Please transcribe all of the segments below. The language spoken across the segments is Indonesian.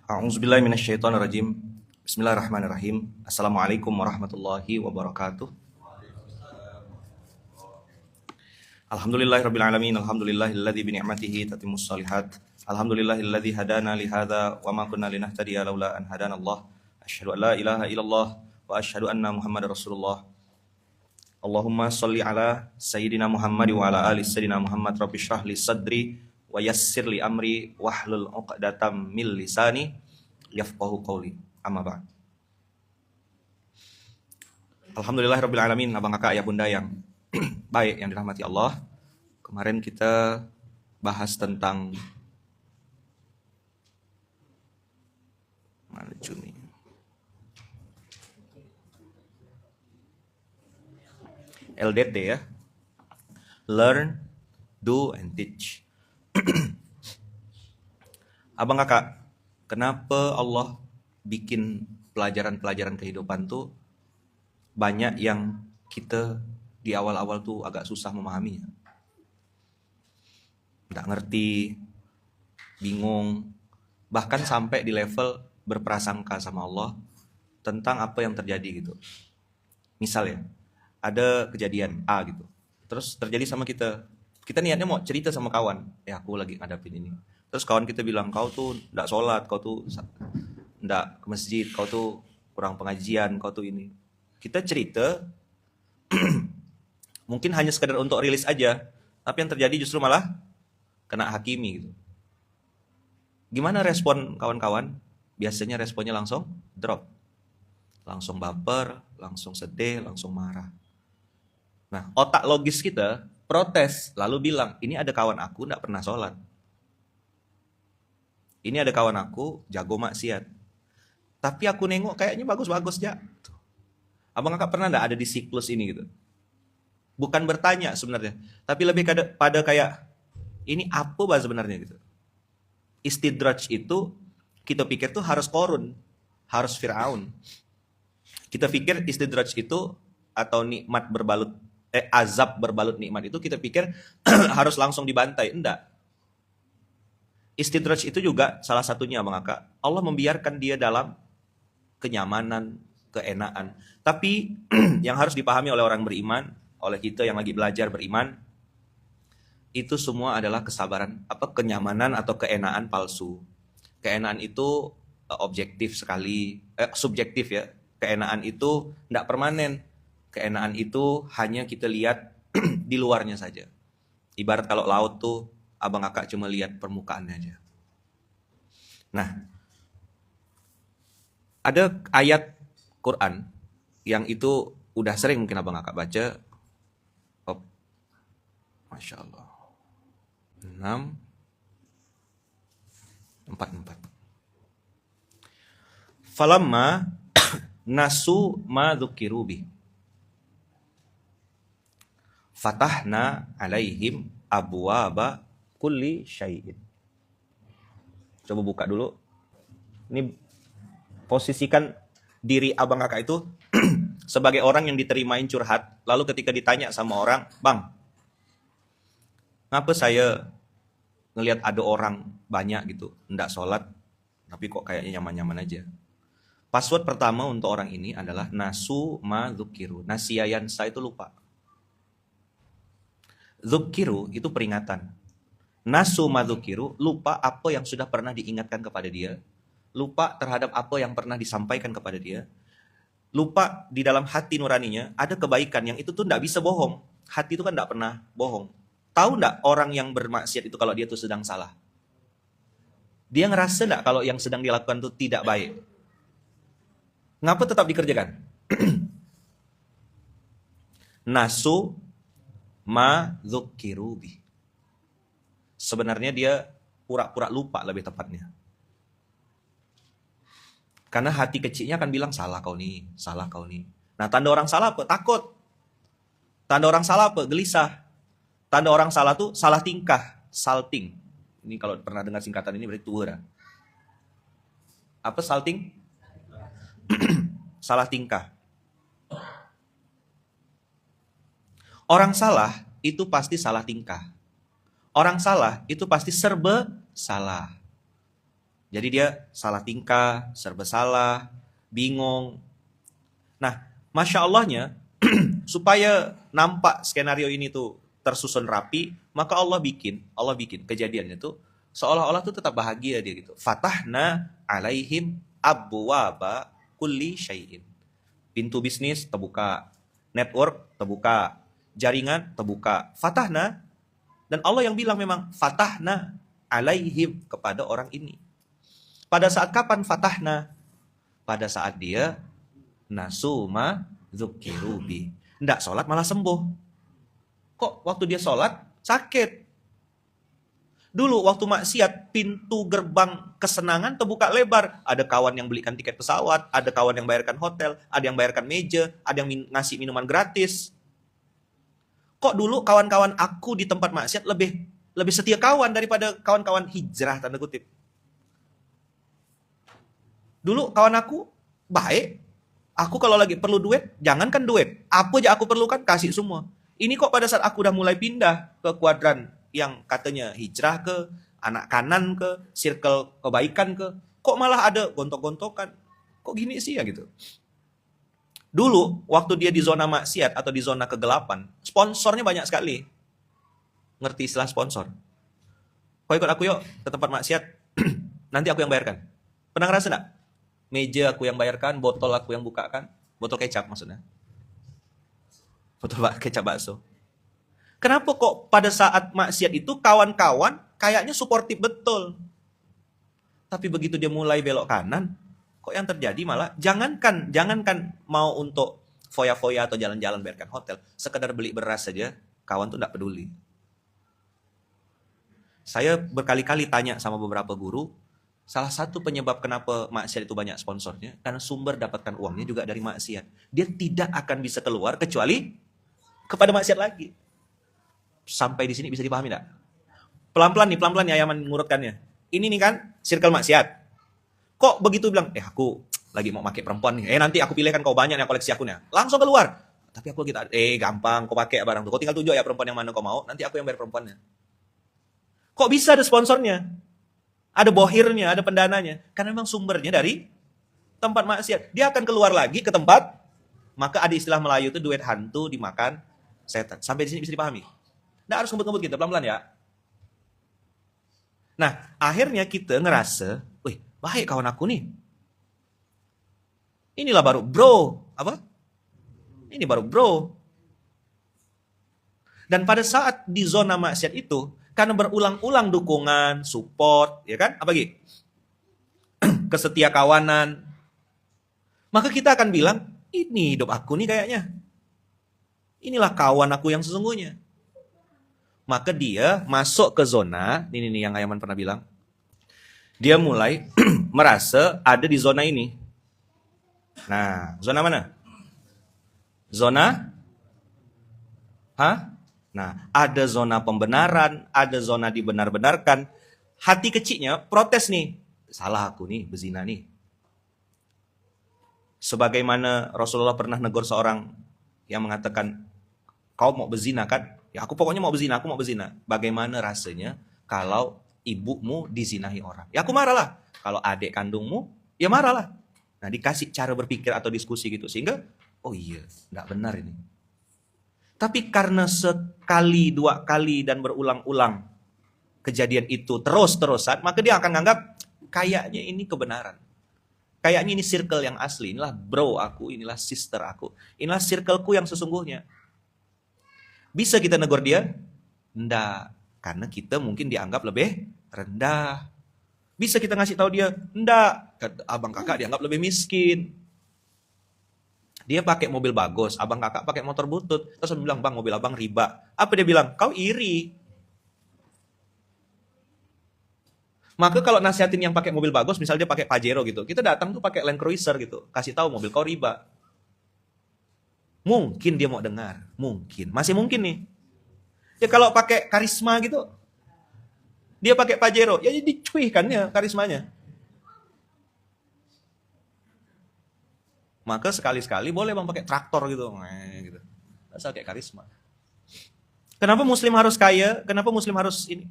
A'udzubillahi minasyaitonirrajim. Bismillahirrahmanirrahim. Assalamualaikum warahmatullahi wabarakatuh. Alhamdulillahirabbil alamin. Alhamdulillahilladzi bi ni'matihi tatimmus shalihat. Alhamdulillahilladzi hadana li hadza wa ma kunna linahtadiya laula an hadanallah. Asyhadu an la ilaha illallah wa asyhadu anna Muhammadar Rasulullah. Allahumma shalli ala sayyidina Muhammad wa ala ali sayyidina Muhammad. Rabbi shrah li sadri wa yassir li amri wahlul 'uqdatam min lisani yafqahu qawli. Amma ba'd. Alhamdulillahirabbil alamin, abang kakak ayah bunda yang baik yang dirahmati Allah. Kemarin kita bahas tentang mana Juni? LDT ya. Learn, do and teach. Abang kakak, kenapa Allah bikin pelajaran-pelajaran kehidupan tuh banyak yang kita di awal-awal tuh agak susah memahaminya. Nggak ngerti, bingung, bahkan sampai di level berprasangka sama Allah tentang apa yang terjadi gitu. Misal ya, ada kejadian A gitu, terus terjadi sama kita. Kita niatnya mau cerita sama kawan, ya aku lagi ngadapin ini. Terus kawan kita bilang, kau tuh nggak sholat, kau tuh nggak ke masjid, kau tuh kurang pengajian, kau tuh ini. Kita cerita, mungkin hanya sekedar untuk rilis aja, tapi yang terjadi justru malah kena hakimi gitu. Gimana respon kawan-kawan? Biasanya responnya langsung drop. Langsung baper, langsung sedih, langsung marah. Nah, otak logis kita protes, lalu bilang, ini ada kawan aku nggak pernah sholat. Ini ada kawan aku jago maksiat. Tapi aku nengok kayaknya bagus-bagus ya. Abang kakak pernah nggak ada di siklus ini gitu? Bukan bertanya sebenarnya, tapi lebih pada kayak, ini apa bah sebenarnya gitu. Istidraj itu kita pikir tuh harus Korun, harus Fir'aun. Kita pikir istidraj itu atau nikmat berbalut azab berbalut nikmat itu kita pikir harus langsung dibantai. Enggak. Istidraj itu juga salah satunya Bang Kakak. Allah membiarkan dia dalam kenyamanan, keenaan. Tapi yang harus dipahami oleh orang beriman, oleh kita yang lagi belajar beriman, itu semua adalah kesabaran, kenyamanan atau keenaan palsu. Keenaan itu objektif sekali, subjektif ya. Keenaan itu enggak permanen. Keenaan itu hanya kita lihat di luarnya saja. Ibarat kalau laut tuh abang kakak cuma lihat permukaannya aja. Nah, ada ayat Quran yang itu udah sering mungkin abang kakak baca. Oh, Masya Allah. 6:44. Falamma nasu ma dzukiru bih. Fatahna alaihim abwaba kulli syai'in. Coba buka dulu. Ini posisikan diri abang kakak itu sebagai orang yang diterimain curhat. Lalu ketika ditanya sama orang, bang, ngapa saya ngelihat ada orang banyak gitu, ndak sholat, tapi kok kayaknya nyaman-nyaman aja. Password pertama untuk orang ini adalah nasu ma dzukiru. Nasiyayansa itu lupa. Dzukiru itu peringatan. Nasu madzukiru, lupa apa yang sudah pernah diingatkan kepada dia. Lupa terhadap apa yang pernah disampaikan kepada dia. Lupa di dalam hati nuraninya ada kebaikan yang itu tuh tidak bisa bohong. Hati itu kan tidak pernah bohong. Tahu tidak orang yang bermaksiat itu kalau dia tuh sedang salah? Dia ngerasa tidak kalau yang sedang dilakukan itu tidak baik? Ngapa tetap dikerjakan? Nasu ma dzukiru bih. Sebenarnya dia pura-pura lupa lebih tepatnya. Karena hati kecilnya akan bilang salah kau nih, salah kau nih. Nah, tanda orang salah apa? Takut. Tanda orang salah apa? Gelisah. Tanda orang salah tuh salah tingkah, salting. Ini kalau pernah dengar singkatan ini berarti tua. Apa salting? Salah tingkah. Orang salah itu pasti salah tingkah. Orang salah itu pasti serba salah. Jadi dia salah tingkah, serba salah, bingung. Nah, Masya Allahnya, supaya nampak skenario ini tuh tersusun rapi, maka Allah bikin kejadian itu seolah-olah tuh tetap bahagia dia gitu. Fatahna alaihim abwaba kulli syai'in. Pintu bisnis terbuka, network terbuka, jaringan terbuka. Fatahna, dan Allah yang bilang memang fatahna alaihim kepada orang ini. Pada saat kapan fatahna? Pada saat dia nasuma dzukirubi. Nggak sholat malah sembuh. Kok waktu dia sholat sakit? Dulu waktu maksiat, pintu gerbang kesenangan terbuka lebar. Ada kawan yang belikan tiket pesawat, ada kawan yang bayarkan hotel, ada yang bayarkan meja, ada yang ngasih minuman gratis. Kok dulu kawan-kawan aku di tempat maksiat lebih setia kawan daripada kawan-kawan hijrah tanda kutip. Dulu kawan aku baik. Aku kalau lagi perlu duit, jangankan duit. Apa aja aku perlukan, kasih semua. Ini kok pada saat aku udah mulai pindah ke kuadran yang katanya hijrah ke, anak kanan ke, circle kebaikan ke, kok malah ada gontok-gontokan. Kok gini sih ya gitu. Dulu, waktu dia di zona maksiat atau di zona kegelapan, sponsornya banyak sekali. Ngerti istilah sponsor? Kau ikut aku yuk ke tempat maksiat, nanti aku yang bayarkan. Pernah ngerasa enggak? Meja aku yang bayarkan, botol aku yang bukakan. Botol kecap maksudnya. Botol kecap bakso. Kenapa kok pada saat maksiat itu kawan-kawan kayaknya suportif betul. Tapi begitu dia mulai belok kanan, kok yang terjadi malah jangankan mau untuk foya-foya atau jalan-jalan bayarkan hotel, sekedar beli beras saja, kawan tuh enggak peduli. Saya berkali-kali tanya sama beberapa guru, salah satu penyebab kenapa maksiat itu banyak sponsornya, karena sumber dapatkan uangnya juga dari maksiat. Dia tidak akan bisa keluar kecuali kepada maksiat lagi. Sampai di sini bisa dipahami enggak? Pelan-pelan nih Ayaman mengurutkannya. Ini nih kan circle maksiat. Kok begitu bilang, aku lagi mau pakai perempuan nih. Nanti aku pilihkan kau banyak nih koleksi akunya. Langsung keluar. Tapi aku lagi gampang, kau pakai barang tuh. Kau tinggal tunjuk ya perempuan yang mana kau mau, nanti aku yang bayar perempuannya. Kok bisa ada sponsornya? Ada bohirnya, ada pendananya. Karena memang sumbernya dari tempat maksiat. Dia akan keluar lagi ke tempat, maka ada istilah Melayu itu duit hantu dimakan setan. Sampai di sini bisa dipahami? Nggak harus ngebut-ngebut kita, pelan-pelan ya. Nah, akhirnya kita ngerasa, wih, baik kawan aku nih. Inilah baru bro. Apa? Ini baru bro. Dan pada saat di zona maksiat itu, karena berulang-ulang dukungan, support, ya kan? Apa lagi? Kesetia kawanan. Maka kita akan bilang, ini hidup aku nih kayaknya. Inilah kawan aku yang sesungguhnya. Maka dia masuk ke zona, ini yang Ayaman pernah bilang. Dia mulai merasa ada di zona ini. Nah, zona mana? Zona? Nah, ada zona pembenaran, ada zona dibenar-benarkan. Hati kecilnya protes nih. Salah aku nih, berzina nih. Sebagaimana Rasulullah pernah negur seorang yang mengatakan, kau mau berzina kan? Ya aku pokoknya mau berzina, aku mau berzina. Bagaimana rasanya kalau ibumu dizinahi orang? Ya aku marahlah. Kalau adik kandungmu, ya marahlah. Nah dikasih cara berpikir atau diskusi gitu. Sehingga, oh iya, nggak benar ini. Tapi karena sekali, dua kali, dan berulang-ulang kejadian itu terus-terusan, maka dia akan menganggap kayaknya ini kebenaran. Kayaknya ini circle yang asli. Inilah bro aku, inilah sister aku. Inilah circleku yang sesungguhnya. Bisa kita negur dia? Enggak. Karena kita mungkin dianggap lebih rendah. Bisa kita ngasih tahu dia? Enggak. Abang kakak dianggap lebih miskin. Dia pakai mobil bagus, abang kakak pakai motor butut. Terus dia bilang, bang mobil abang riba. Apa dia bilang? Kau iri. Maka kalau nasihatin yang pakai mobil bagus, misalnya dia pakai Pajero gitu, kita datang tuh pakai Land Cruiser gitu, kasih tahu mobil kau riba. Mungkin dia mau dengar, mungkin, masih mungkin nih. Ya kalau pakai Karisma gitu, dia pakai Pajero, ya jadi cuih kan ya karismanya. Maka sekali-sekali boleh bang pakai traktor gitu, gitu. Asal kayak Karisma. Kenapa Muslim harus kaya? Kenapa Muslim harus ini?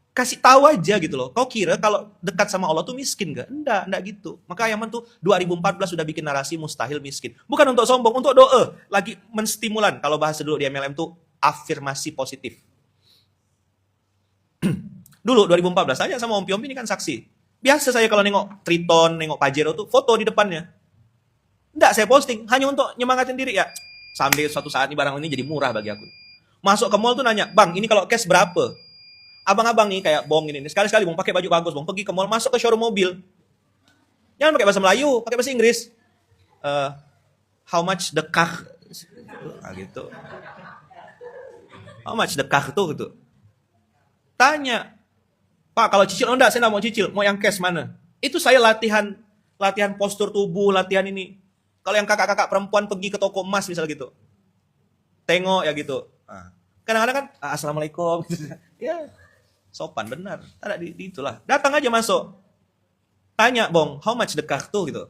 Kasih tahu aja gitu loh. Kau kira kalau dekat sama Allah tuh miskin gak? Enggak gitu. Maka Yaman tuh 2014 sudah bikin narasi mustahil miskin. Bukan untuk sombong, untuk doa. Lagi menstimulan. Kalau bahasa dulu di MLM tuh afirmasi positif. Dulu 2014 aja sama Om Piom ini kan saksi. Biasa saya kalau nengok Triton, nengok Pajero tuh foto di depannya. Enggak, saya posting hanya untuk nyemangatin diri ya. Sampai suatu saat ini barang ini jadi murah bagi aku. Masuk ke mall tuh nanya, "Bang, ini kalau cash berapa?" Abang-abang nih kayak Bong ini. Sekali-sekali Bong pakai baju bagus, Bong pergi ke mall, masuk ke showroom mobil. Jangan pakai bahasa Melayu, pakai bahasa Inggris. How much the car? Nah, gitu. How much the car tuh gitu. Tanya, "Pak, kalau cicil enggak, saya enggak mau cicil, mau yang cash mana?" Itu saya latihan postur tubuh, latihan ini. Kalau yang kakak-kakak perempuan pergi ke toko emas misalnya gitu. Tengok ya gitu. Nah, kadang-kadang kan assalamualaikum. Ya, sopan benar. Ada di itulah. Datang aja masuk. Tanya, "Bong, how much the kartu?" gitu.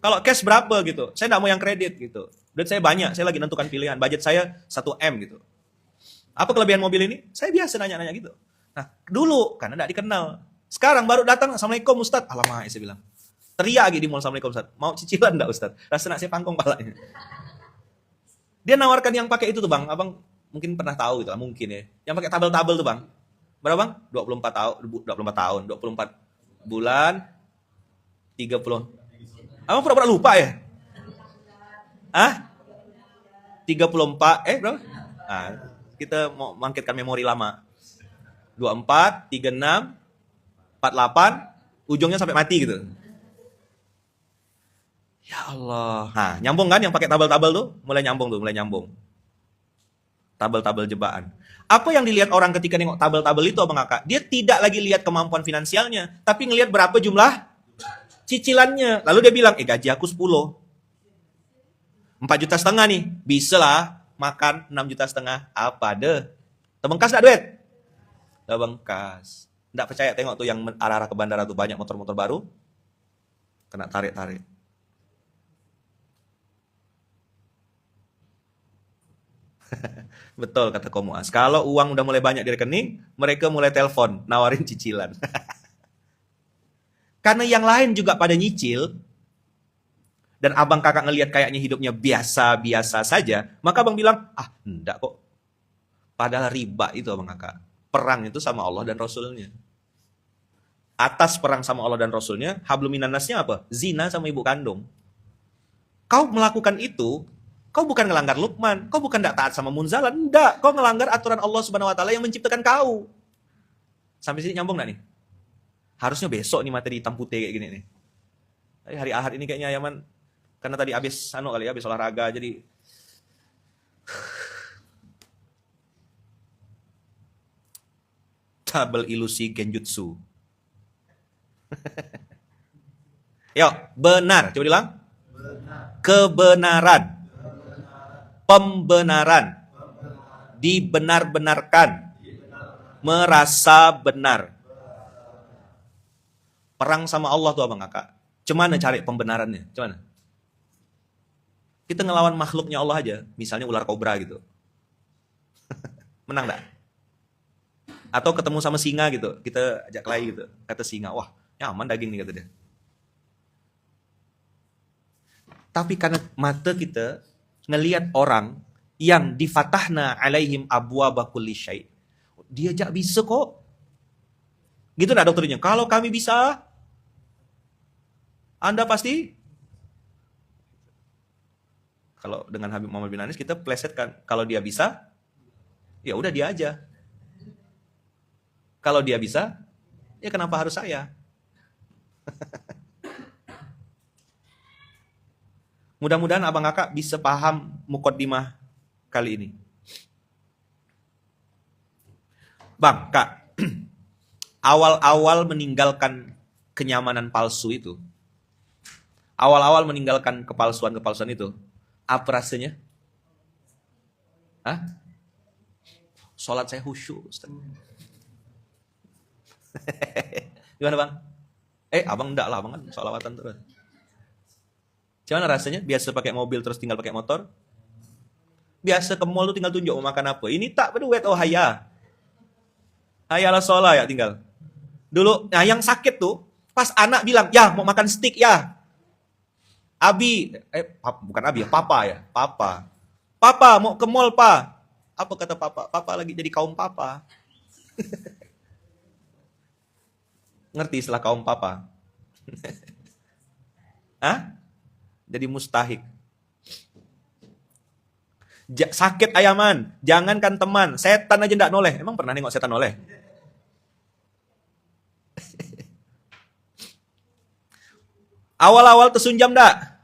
Kalau cash berapa gitu. Saya enggak mau yang kredit gitu. Duit saya banyak, saya lagi nentukan pilihan. Budget saya 1 M gitu. Apa kelebihan mobil ini? Saya biasa nanya-nanya gitu. Nah, dulu karena enggak dikenal. Sekarang baru datang, "Assalamualaikum Ustaz." Alamak, saya bilang. Teriak lagi di mall, "Assalamualaikum Ustaz. Mau cicilan enggak Ustaz?" Rasa nak saya pangkong palanya. Dia nawarkan yang pakai itu tuh Bang. Abang mungkin pernah tahu gitu lah, mungkin ya. Yang pakai tabel-tabel tuh Bang. Berapa Bang? 24 tahun, 24 bulan, 30. Abang pura-pura lupa ya? Hah? 34, berapa? Nah, kita mau bangkitkan memori lama. 24, 36, 48, ujungnya sampai mati gitu. Ya Allah. Nah, nyambung kan yang pakai tabel-tabel tuh? Mulai nyambung. Tabel-tabel jebakan. Apa yang dilihat orang ketika nengok tabel-tabel itu Abang Kakak? Dia tidak lagi lihat kemampuan finansialnya, tapi ngelihat berapa jumlah cicilannya. Lalu dia bilang, "Gaji aku 10. 4,5 juta nih. Bisa lah makan 6,5 juta. Apa deh? Terbengkas enggak duit?" Terbengkas. Enggak percaya, tengok tuh yang arah-arah ke bandara tuh banyak motor-motor baru. Kena tarik-tarik. Betul kata Komuas. Kalau uang udah mulai banyak di rekening, mereka mulai telepon, nawarin cicilan. Karena yang lain juga pada nyicil, dan Abang Kakak ngelihat kayaknya hidupnya biasa-biasa saja, maka Abang bilang, enggak kok. Padahal riba itu Abang Kakak. Perang itu sama Allah dan Rasulnya. Atas perang sama Allah dan Rasulnya, hablum minannasnya apa? Zina sama ibu kandung. Kau melakukan itu, kau bukan ngelanggar Luqman, kau bukan tidak taat sama Munzalan, enggak. Kau ngelanggar aturan Allah Subhanahu Wa Taala yang menciptakan kau. Sampai sini nyambung nggak nih? Harusnya besok nih materi hitam putih kayak gini nih. Hari Ahad ini kayaknya Yaman, karena tadi habis habis olahraga, jadi tabel ilusi genjutsu. Yuk, benar. Coba bilang. Kebenaran. Pembenaran. Dibenar-benarkan. Merasa benar. Perang sama Allah tuh Abang Kakak. Cemana cari pembenarannya? Cemana? Kita ngelawan makhluknya Allah aja. Misalnya ular kobra gitu. Menang gak? Atau ketemu sama singa gitu. Kita ajak kelahi gitu. Kata singa, "Wah, nyaman daging nih," kata dia. Tapi karena mata kita ngelihat orang yang difatahna alaihim abwaba kulli syai'. Dia jak bisa kok. Gitu enggak dokternya? Kalau kami bisa, Anda pasti. Kalau dengan Habib Muhammad bin Anis kita plesetkan. Kalau dia bisa, ya udah dia aja. Kalau dia bisa, ya kenapa harus saya? Mudah-mudahan Abang Kakak bisa paham mukaddimah kali ini. Bang, Kak, awal-awal meninggalkan kenyamanan palsu itu, awal-awal meninggalkan kepalsuan-kepalsuan itu, apa rasanya? Hah? Sholat saya khusyuk, Ustaz. Gimana Bang? Abang enggak lah, Abang kan sholawatan terus. Gimana rasanya? Biasa pakai mobil terus tinggal pakai motor? Biasa ke mall tuh tinggal tunjuk mau makan apa. Ini tak berduit, oh haya. Hayya ala sholah ya tinggal. Dulu, nah yang sakit tuh, pas anak bilang, ya mau makan steak ya. Abi, bukan Abi ya, Papa ya, Papa. Papa mau ke mall, Pak. Apa kata Papa? Papa lagi jadi kaum Papa. Ngerti istilah kaum Papa? Hah? Jadi mustahik. Sakit ayaman, jangankan teman, setan aja ndak noleh. Emang pernah nengok setan noleh? Awal-awal tersunjam ndak?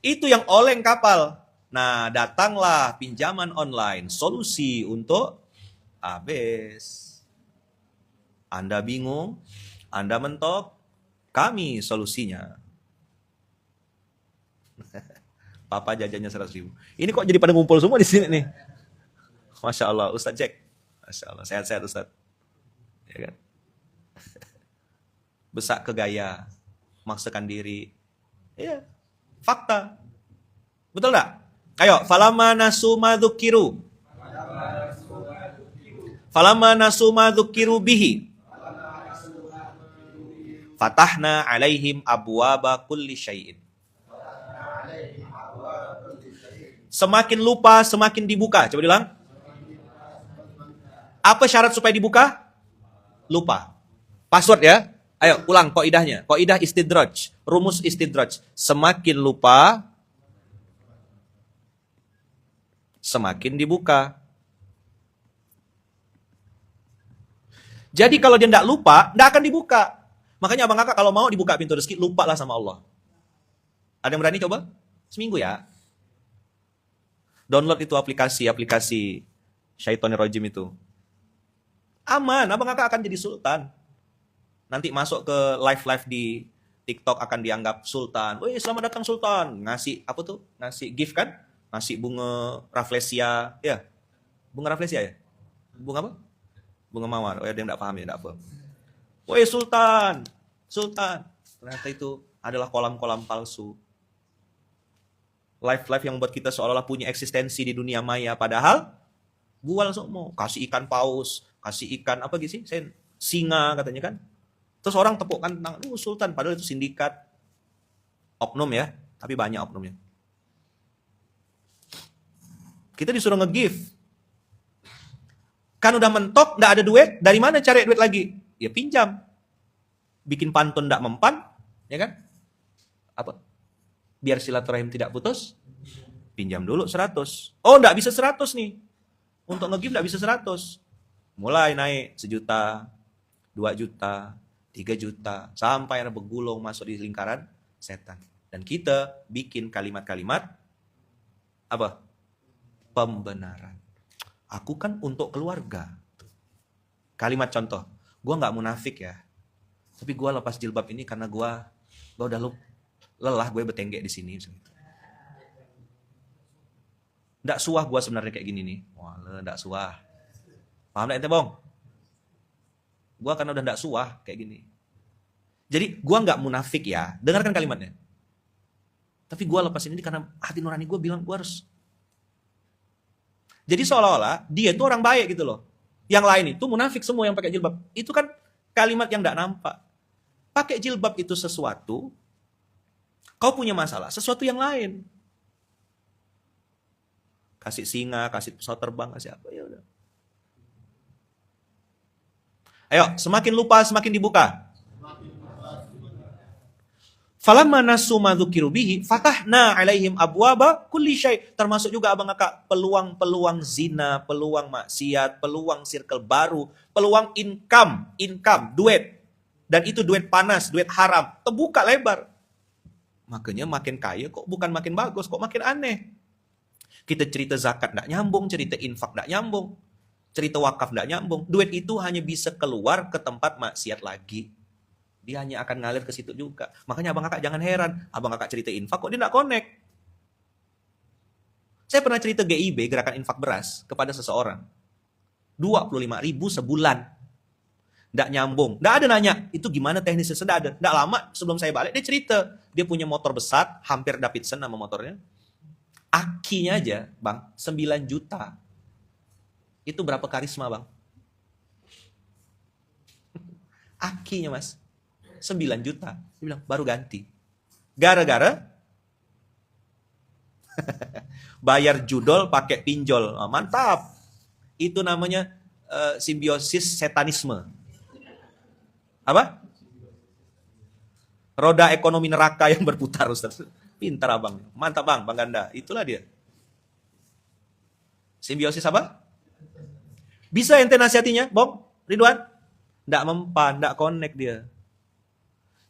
Itu yang oleng kapal. Nah, datanglah pinjaman online, solusi untuk habis. Anda bingung, Anda mentok, kami solusinya. Papa jajannya 100.000. Ini kok jadi pada ngumpul semua di sini nih. Masya Allah, Ustadz Jack. Masya Allah, sehat-sehat Ustadz. Ya kan? Besak ke gaya, maksakan diri. Ya, fakta. Betul nggak? Ayo, falama nasu madzukiru. Falama nasu madzukiru bihi. Fatahna alaihim abwaba kulli syai'in. Semakin lupa, semakin dibuka. Coba bilang. Apa syarat supaya dibuka? Lupa. Password ya. Ayo, ulang kaidahnya. Kaidah istidraj. Rumus istidraj. Semakin lupa, semakin dibuka. Jadi kalau dia tidak lupa, tidak akan dibuka. Makanya abang kakak kalau mau dibuka pintu rezeki, lupalah sama Allah. Ada yang berani coba? Seminggu ya. Download itu aplikasi Syaitonir Rajim itu. Aman, abang kakak akan jadi sultan. Nanti masuk ke live-live di TikTok akan dianggap sultan. Wih, selamat datang sultan. Ngasih apa tuh? Ngasih gift kan? Ngasih bunga rafflesia. Ya, bunga rafflesia ya? Bunga apa? Bunga mawar. Oh ya, dia enggak paham ya, enggak apa. Woi sultan, sultan. Ternyata itu adalah kolam-kolam palsu. Live-live yang membuat kita seolah-olah punya eksistensi di dunia maya. Padahal, bual semua. Kasih ikan paus, kasih ikan, apa gitu sih? Singa katanya kan. Terus orang tepukkan tangan, sultan. Padahal itu sindikat. Oknum ya, tapi banyak oknumnya. Kita disuruh nge-give. Kan udah mentok, nggak ada duit, dari mana cari duit lagi? Ya pinjam. Bikin pantun nggak mempan, ya kan? Apa? Biar silaturahim tidak putus, pinjam dulu 100. Oh, nggak bisa 100 nih. Untuk nge-give nggak bisa 100. Mulai naik 1 juta, 2 juta, 3 juta, sampai ada bergulung masuk di lingkaran setan. Dan kita bikin kalimat-kalimat, apa? Pembenaran. Aku kan untuk keluarga. Kalimat contoh, gue nggak munafik ya, tapi gue lepas jilbab ini karena gue udah lelah gue bertenggek di sini. Nggak suah gue sebenarnya kayak gini nih. Wah, nggak suah. Paham nggak ente bong? Gue karena udah nggak suah kayak gini. Jadi gue nggak munafik ya. Dengarkan kalimatnya. Tapi gue lepas ini karena hati nurani gue bilang gue harus. Jadi seolah-olah dia itu orang baik gitu loh. Yang lain itu munafik semua yang pakai jilbab. Itu kan kalimat yang nggak nampak. Pakai jilbab itu sesuatu. Kau punya masalah, sesuatu yang lain. Kasih singa, kasih pesawat terbang, kasih apa, ya udah. Ayo, semakin lupa, semakin dibuka. Falamma nasu ma dzukiru bihi fatahna alaihim abwaba kulli syai. Termasuk juga abang kakak peluang-peluang zina, peluang maksiat, peluang circle baru, peluang income, duit. Dan itu duit panas, duit haram, terbuka lebar. Makanya makin kaya kok bukan makin bagus, kok makin aneh. Kita cerita zakat enggak nyambung, cerita infak enggak nyambung, cerita wakaf enggak nyambung. Duit itu hanya bisa keluar ke tempat maksiat lagi. Dia hanya akan ngalir ke situ juga. Makanya abang kakak jangan heran, abang kakak cerita infak kok dia enggak connect. Saya pernah cerita GIB, gerakan infak beras, kepada seseorang. 25.000 sebulan. Nggak nyambung. Nggak ada nanya, itu gimana teknisnya? Nggak ada. Nggak lama sebelum saya balik, dia cerita. Dia punya motor besar, hampir Davidson nama motornya. Akinya aja, bang, 9 juta. Itu berapa karisma, bang? Akinya mas, 9 juta. Dia bilang, baru ganti. Gara-gara bayar judol pakai pinjol. Oh, mantap. Itu namanya simbiosis setanisme. Apa? Roda ekonomi neraka yang berputar, Ustaz. Pintar abang. Mantap bang, Bang Ganda. Itulah dia. Simbiosis apa? Bisa ente nasihatinya, Bang Ridwan? Nggak mempan, nggak connect dia.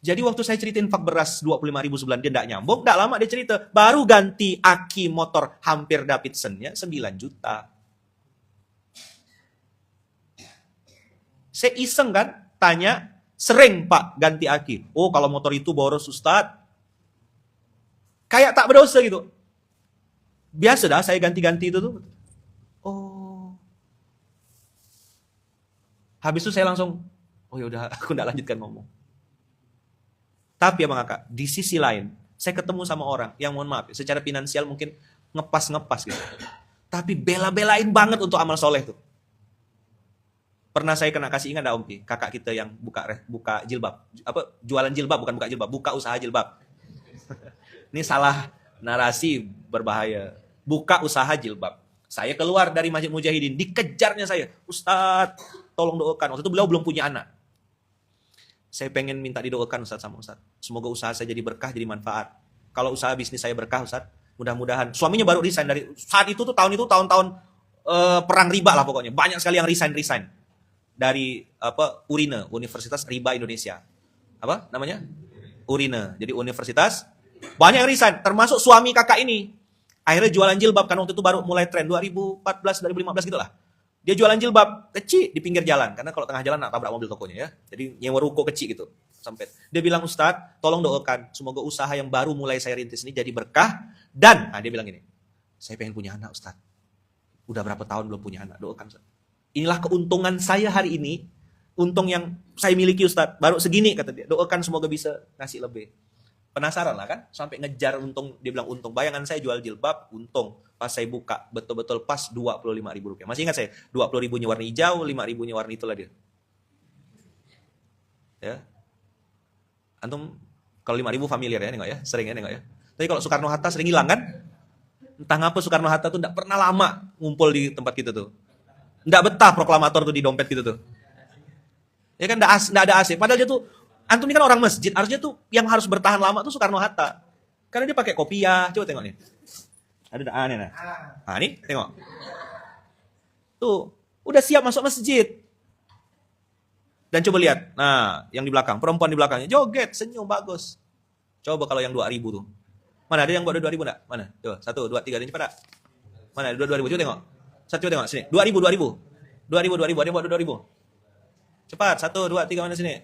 Jadi waktu saya ceritain infak beras 25.000 sebulan, dia nggak nyambung. Nggak lama dia cerita, baru ganti aki motor hampir Davidson-nya 9 juta. Saya iseng kan, tanya, sering Pak ganti aki. Oh kalau motor itu boros Ustadz. Kayak tak berdosa gitu. Biasa dah saya ganti-ganti itu tuh. Oh. Habis itu saya langsung, oh yaudah aku nggak lanjutkan ngomong. Tapi abang kakak, di sisi lain, saya ketemu sama orang yang mohon maaf, secara finansial mungkin ngepas gitu. Tapi bela-belain banget untuk amal soleh tuh. Pernah saya kena kasih ingat Om Pi, kakak kita yang buka jilbab, apa jualan jilbab, bukan buka jilbab, buka usaha jilbab. Ini salah narasi berbahaya. Buka usaha jilbab. Saya keluar dari Masjid Mujahidin, dikejarnya saya, Ustadz, tolong doakan. Waktu itu beliau belum punya anak. Saya pengen minta didoakan Ustadz sama Ustadz. Semoga usaha saya jadi berkah, jadi manfaat. Kalau usaha bisnis saya berkah Ustadz, mudah-mudahan. Suaminya baru resign dari saat itu tuh tahun-tahun perang riba lah pokoknya. Banyak sekali yang resign dari URINE, Universitas Riba Indonesia. Apa namanya? URINE. Jadi universitas banyak yang resign, termasuk suami kakak ini. Akhirnya jualan jilbab kan waktu itu baru mulai tren 2014, 2015 gitu lah. Dia jualan jilbab kecil di pinggir jalan karena kalau tengah jalan nak tabrak mobil tokonya ya. Jadi nyewa ruko kecil gitu. Sampai dia bilang, Ustadz, tolong doakan semoga usaha yang baru mulai saya rintis ini jadi berkah dan dia bilang gini, saya pengen punya anak Ustadz. Udah berapa tahun belum punya anak, doakan Ustadz. Inilah keuntungan saya hari ini, untung yang saya miliki Ustadz, baru segini kata dia. Doakan semoga bisa ngasih lebih. Penasaran lah kan, sampai ngejar untung, dia bilang untung. Bayangan saya jual jilbab, untung. Pas saya buka, betul-betul pas 25.000 rupiah. Masih ingat saya, 20.000-nya warna hijau, 5.000-nya warna itulah dia. Ya. Antum, kalau 5.000 familiar ya, nengok ya, sering ya nengok ya. Tapi kalau Soekarno-Hatta sering hilang kan? Entah ngapa Soekarno-Hatta tuh gak pernah lama ngumpul di tempat kita tuh. Nggak betah proklamator tuh di dompet gitu tuh. Ya kan nggak ada AC. Padahal dia tuh, antum ini kan orang masjid, harusnya tuh yang harus bertahan lama tuh Soekarno-Hatta. Karena dia pakai kopiah. Coba tengok nih. Ada aneh nah. Nah nih, tengok. Tuh, udah siap masuk masjid. Dan coba lihat. Nah, yang di belakang, perempuan di belakangnya joget, senyum bagus. Coba kalau yang 2.000 tuh. Mana ada yang buat 2.000 enggak? Mana? Coba 1 2 3 ada yang cepat enggak? Mana ada 2.000? Coba tengok. Satu tengok sini. 2.000. Ada yang buat 2.000. Cepat. 1 2 3 mana sini?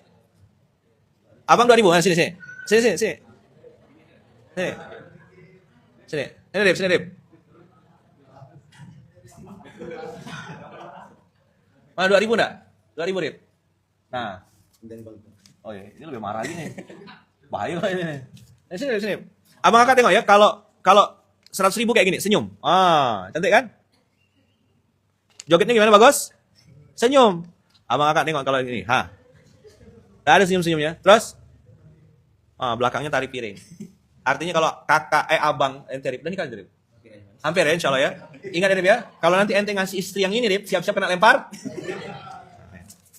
Abang 2.000 mana sini. Sini. Sini. Sini, Rip. Mana 2.000 enggak? 2.000, Rip. Nah. Oh iya, ini lebih marah lagi nih. Bahaya lah ini. Sini. Abang kakak tengok ya, kalau 100.000 kayak gini, senyum. Cantik kan? Jogetnya gimana bagus? Senyum. Abang kakak tengok kalau ini. Tak ada senyum-senyumnya. Terus belakangnya tarik piring. Artinya kalau kakak abang ente Rip, dan ini kan Rip. Hampir ya insyaallah ya. Ingat Rip ya, kalau nanti ente ngasih istri yang ini Rip, siap-siap kena lempar.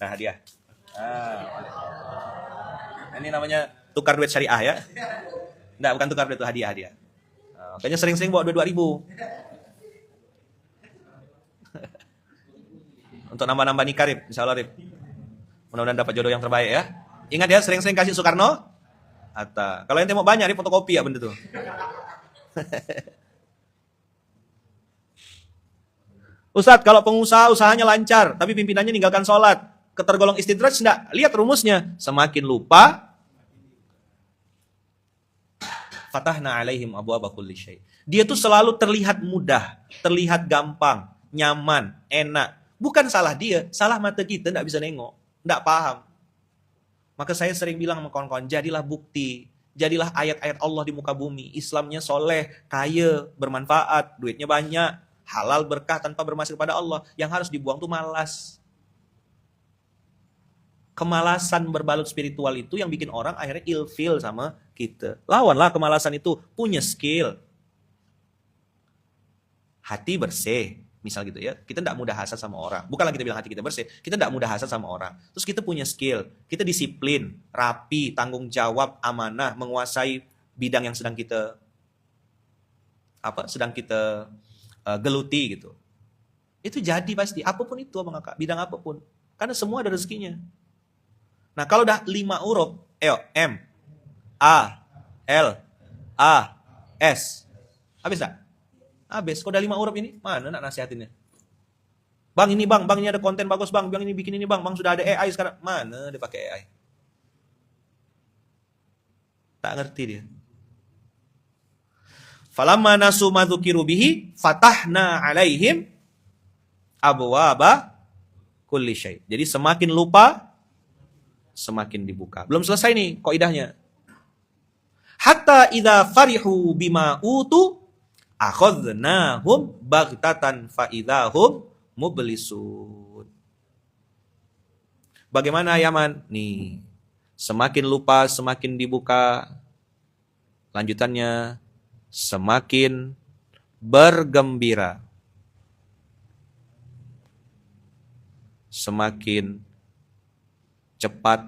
Nah, hadiah. Ini namanya tukar duit syariah ya. Enggak, bukan tukar duit, itu hadiah. Makanya sering-sering bawa 2.000. Untuk nambah-nambah nikah Rip, insyaallah Rip. Mudah-mudahan dapat jodoh yang terbaik ya. Ingat ya, sering-sering kasih Soekarno Hatta. Kalau ente mau banyak Rip, fotokopi ya benda tuh. Ustadz, kalau pengusaha usahanya lancar, tapi pimpinannya ninggalkan sholat, ketergolong istidraj enggak? Lihat rumusnya. Semakin lupa, fatahna alaihim abwaaba kulli syai'. Dia tuh selalu terlihat mudah, terlihat gampang, nyaman, enak. Bukan salah dia, salah mata kita enggak bisa nengok, enggak paham. Maka saya sering bilang sama kawan-kawan, jadilah bukti, jadilah ayat-ayat Allah di muka bumi. Islamnya soleh, kaya, bermanfaat, duitnya banyak, halal berkah tanpa bermaksud kepada Allah. Yang harus dibuang tuh malas. Kemalasan berbalut spiritual itu yang bikin orang akhirnya ilfeel sama kita. Lawanlah kemalasan itu, punya skill. Hati bersih, misal gitu ya. Kita tidak mudah hasad sama orang. Bukanlah kita bilang hati kita bersih, kita tidak mudah hasad sama orang. Terus kita punya skill, kita disiplin, rapi, tanggung jawab, amanah, menguasai bidang yang sedang kita geluti gitu. Itu jadi pasti, apapun itu Abang Kakak, bidang apapun. Karena semua ada rezekinya. Nah, kalau udah 5 huruf, M, A, L, A, S. Habis tak? Habis. Kalau udah 5 huruf ini, mana nak nasihatinnya? Bang, ini ada konten bagus bang, ini bikin ini bang, sudah ada AI sekarang. Mana dia pakai AI? Tak ngerti dia. Falamma nasu ma dzukiru bihi fatahna alaihim abwaaba kulli syai. Jadi semakin lupa semakin dibuka. Belum selesai nih kaidahnya. Hatta idza farihu bima utu akhadnahum baghtatan fa idzahum mublisun. Bagaimana Yaman? Nih, semakin lupa semakin dibuka. Lanjutannya, semakin bergembira. Semakin cepat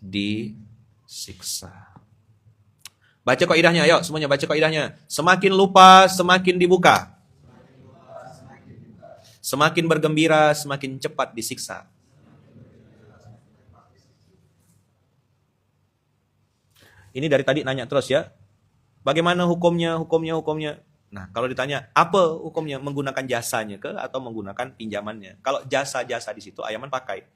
disiksa. Baca kaidahnya, ayo semuanya baca kaidahnya. Semakin lupa, semakin dibuka. Semakin bergembira, semakin cepat disiksa. Ini dari tadi nanya terus ya. Bagaimana hukumnya? Nah, kalau ditanya, apa hukumnya? Menggunakan jasanya ke atau menggunakan pinjamannya? Kalau jasa-jasa di situ, Ayaman pakai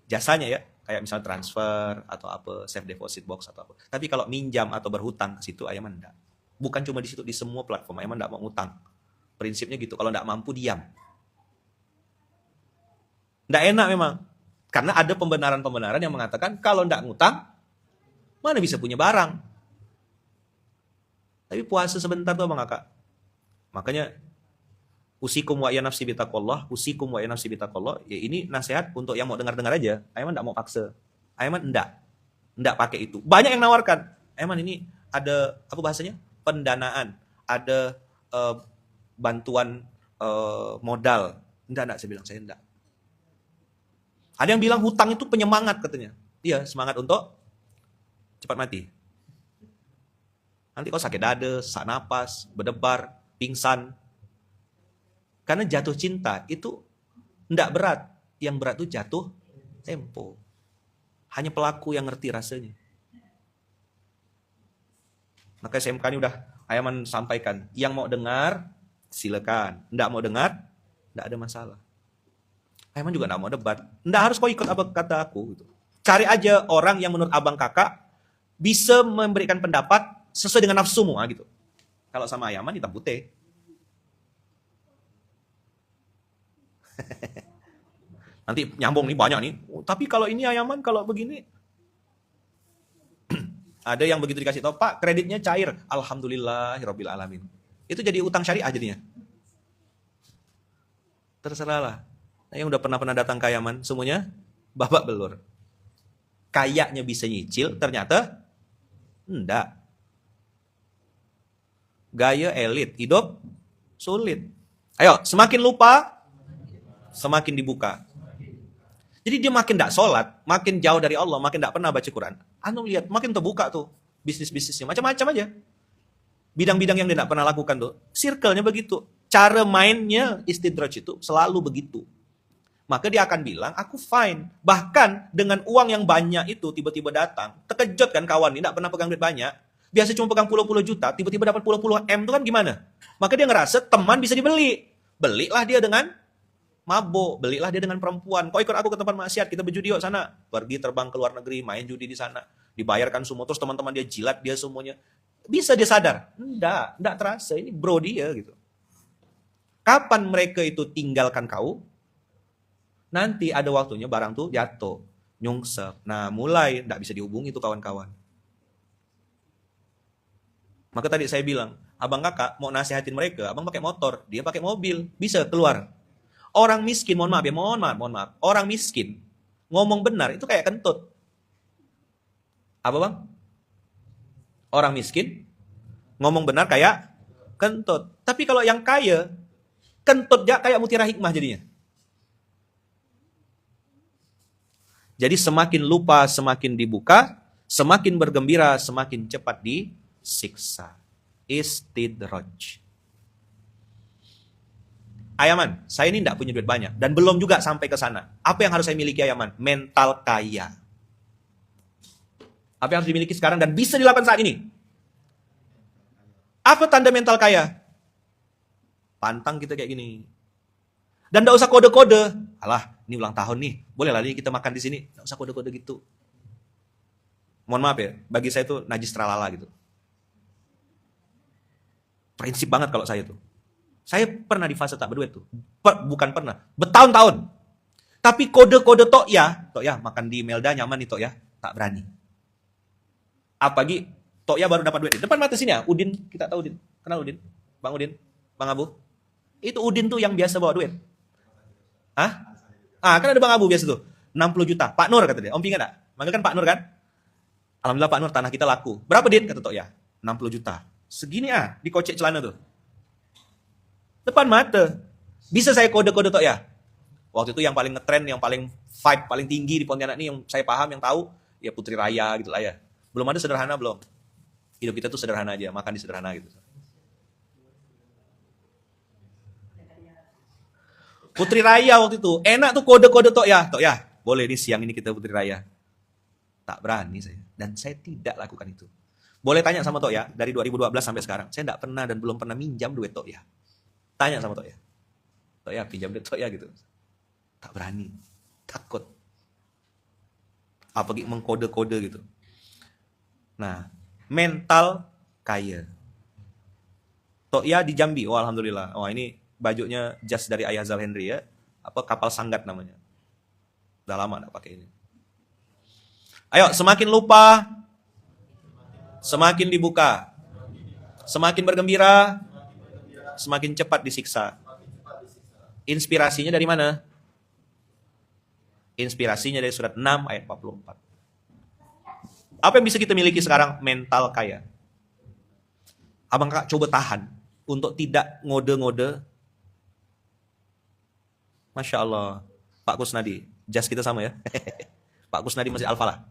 jasanya ya. Kayak misal transfer atau apa, safe deposit box atau apa. Tapi kalau minjam atau berhutang ke situ, Ayaman enggak. Bukan cuma di situ, di semua platform Ayaman enggak mau ngutang. Prinsipnya gitu, kalau enggak mampu diam. Enggak enak memang. Karena ada pembenaran-pembenaran yang mengatakan kalau enggak ngutang, mana bisa punya barang. Tapi puasa sebentar tuh Bang Kakak. Makanya usikum wa ya nafsi bitaqwallah, ya ini nasihat untuk yang mau dengar-dengar aja. Aiman enggak mau paksa. Aiman enggak pakai itu. Banyak yang nawarkan. Aiman ini ada apa bahasanya? Pendanaan, ada bantuan modal. Enggak, saya bilang saya enggak. Ada yang bilang hutang itu penyemangat katanya. Iya, semangat untuk cepat mati. Nanti kau sakit dada, sesak napas, berdebar, pingsan. Karena jatuh cinta itu enggak berat. Yang berat itu jatuh tempo. Hanya pelaku yang ngerti rasanya. Maka SMK ini udah Ayaman sampaikan. Yang mau dengar, silakan. Enggak mau dengar, enggak ada masalah. Ayaman juga enggak mau debat. Enggak harus kau ikut apa kata aku. Gitu. Cari aja orang yang menurut abang kakak bisa memberikan pendapat sesuai dengan nafsumu. Gitu. Kalau sama Ayaman hitam putih. Nanti nyambung nih banyak nih. Tapi kalau ini Ayaman, kalau begini. Ada yang begitu dikasih tahu, Pak, kreditnya cair. Alhamdulillahirabbil alamin. Itu jadi utang syariah jadinya. Terserah lah. Nah, yang udah pernah datang ke Ayaman, semuanya babak belur. Kayaknya bisa nyicil, ternyata enggak. Gaya elit, hidup sulit. Ayo, semakin lupa, semakin dibuka. Jadi dia makin tidak sholat, makin jauh dari Allah, makin tidak pernah baca Quran. Anu lihat, makin terbuka tuh bisnis-bisnisnya, macam-macam aja. Bidang-bidang yang dia tidak pernah lakukan tuh, circle-nya begitu. Cara mainnya istidraj itu selalu begitu. Maka dia akan bilang, aku fine. Bahkan dengan uang yang banyak itu tiba-tiba datang. Terkejut kan kawan ini, tidak pernah pegang duit banyak. Biasa cuma pegang puluh-puluh juta, tiba-tiba dapat puluh-puluh M itu kan gimana? Maka dia ngerasa teman bisa dibeli. Belilah dia dengan mabuk, belilah dia dengan perempuan. Kau ikut aku ke tempat maksiat, kita berjudi yuk sana. Pergi terbang ke luar negeri, main judi di sana. Dibayarkan semua, terus teman-teman dia jilat dia semuanya. Bisa dia sadar? Enggak terasa. Ini bro dia gitu. Kapan mereka itu tinggalkan kau? Nanti ada waktunya barang tuh jatuh, nyungsep. Nah mulai enggak bisa dihubungi tuh kawan-kawan. Maka tadi saya bilang, abang kakak mau nasihatin mereka, abang pakai motor, dia pakai mobil, bisa keluar. Orang miskin, mohon maaf. Orang miskin, Ngomong benar itu kayak kentut. Apa bang? Orang miskin ngomong benar kayak kentut. Tapi kalau yang kaya, kentut ya kayak mutiara hikmah jadinya. Jadi semakin lupa, semakin dibuka, semakin bergembira, semakin cepat disiksa. Istidraj. Ayaman, saya ini tidak punya duit banyak dan belum juga sampai ke sana. Apa yang harus saya miliki Ayaman? Mental kaya. Apa yang harus dimiliki sekarang dan bisa dilakukan saat ini? Apa tanda mental kaya? Pantang kita kayak gini. Dan tidak usah kode-kode. Alah, ini ulang tahun nih. Boleh lah ini kita makan di sini. Tidak usah kode-kode gitu. Mohon maaf ya, bagi saya itu najis tralala gitu. Prinsip banget kalau saya tuh. Saya pernah di fase tak berduit tuh. Bukan pernah, bertahun-tahun. Tapi kode-kode tok ya makan di Melda nyaman nih tok ya, tak berani. Apalagi tok ya baru dapat duit. Depan mata sini ya, Udin, kita tahu Udin. Kenal Udin? Bang Udin? Bang Abu? Itu Udin tuh yang biasa bawa duit. Hah? Kan ada Bang Abu biasa tuh. 60 juta. Pak Nur kata dia. Om ingat enggak? Manggil kan Pak Nur kan? Alhamdulillah Pak Nur, tanah kita laku. Berapa Din? Kata tok ya. 60 juta. Segini dikocek celana tuh. Depan mata. Bisa saya kode-kode tok ya? Waktu itu yang paling ngetren, yang paling vibe, paling tinggi di Pontianak ini yang saya paham, yang tahu, ya Putri Raya gitu lah ya. Belum ada sederhana belum. Hidup kita tuh sederhana aja, makan di sederhana gitu. Putri Raya waktu itu, enak tuh kode-kode tok ya. Boleh nih siang ini kita Putri Raya. Tak berani saya. Dan saya tidak lakukan itu. Boleh tanya sama tok ya, dari 2012 sampai sekarang. Saya tidak pernah dan belum pernah minjam duit tok ya. Tanya sama tok ya. Tok ya, pinjam duit tok ya gitu. Tak berani. Takut. Apalagi mengkode-kode gitu. Nah, mental kaya. Tok ya di Jambi. Oh, alhamdulillah. Oh, ini bajunya jas dari Ayah Zal Henry ya. Kapal Sanggat namanya. Udah lama enggak pakai ini. Ayo, semakin lupa, semakin dibuka. Semakin bergembira, semakin cepat disiksa. Inspirasinya dari mana? Inspirasinya dari surat 6 ayat 44. Apa yang bisa kita miliki sekarang? Mental kaya. Abang kakak coba tahan untuk tidak ngode-ngode. Masya Allah. Pak Kusnadi, jas kita sama ya. Pak Kusnadi masih Al-Falah.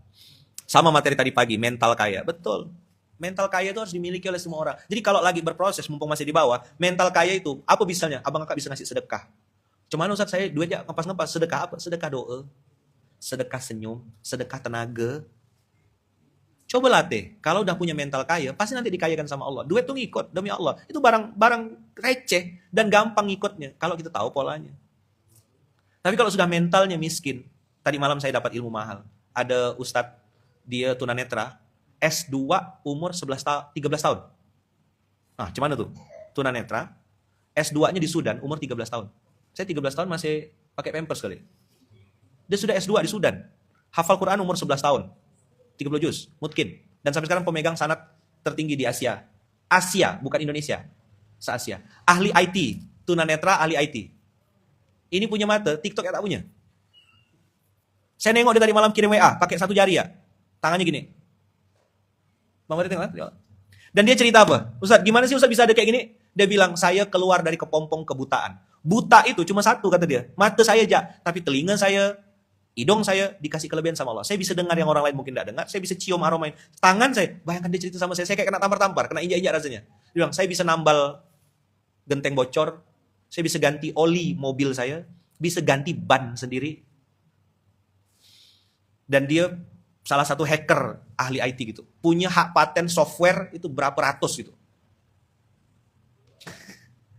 Sama materi tadi pagi, mental kaya. Betul. Mental kaya itu harus dimiliki oleh semua orang. Jadi kalau lagi berproses, mumpung masih di bawah, mental kaya itu, apa misalnya? Abang kakak bisa ngasih sedekah. Cuman Ustaz saya duitnya ngepas-ngepas. Sedekah apa? Sedekah doa. Sedekah senyum. Sedekah tenaga. Coba latih. Kalau udah punya mental kaya, pasti nanti dikayakan sama Allah. Duit tuh ngikut, demi Allah. Itu barang receh dan gampang ngikutnya. Kalau kita tahu polanya. Tapi kalau sudah mentalnya miskin, tadi malam saya dapat ilmu mahal. Ada Ustadz, dia tunanetra, S2 umur 13 tahun. Nah, cuman tuh? Tunanetra, S2-nya di Sudan, umur 13 tahun. Saya 13 tahun masih pakai pampers kali. Dia sudah S2 di Sudan. Hafal Quran umur 11 tahun. 30 juz, mungkin. Dan sampai sekarang pemegang sanad tertinggi di Asia. Asia, bukan Indonesia. Se-Asia. Ahli IT, tunanetra ahli IT. Ini punya mata, TikTok ya tak punya. Saya nengok dia tadi malam kirim WA, pakai satu jari ya. Tangannya gini. Bang Mari tengok. Dan dia cerita apa? Ustaz, gimana sih Ustaz bisa ada kayak gini? Dia bilang, saya keluar dari kepompong kebutaan. Buta itu cuma satu kata dia. Mata saya aja, tapi telinga saya, hidung saya dikasih kelebihan sama Allah. Saya bisa dengar yang orang lain mungkin tidak dengar. Saya bisa cium aroma. Tangan saya, bayangkan dia cerita sama saya kayak kena tampar-tampar, kena injak-injak rasanya. Dia bilang, saya bisa nambal genteng bocor, saya bisa ganti oli mobil saya, bisa ganti ban sendiri. Dan dia salah satu hacker ahli IT gitu. Punya hak paten software itu berapa ratus gitu.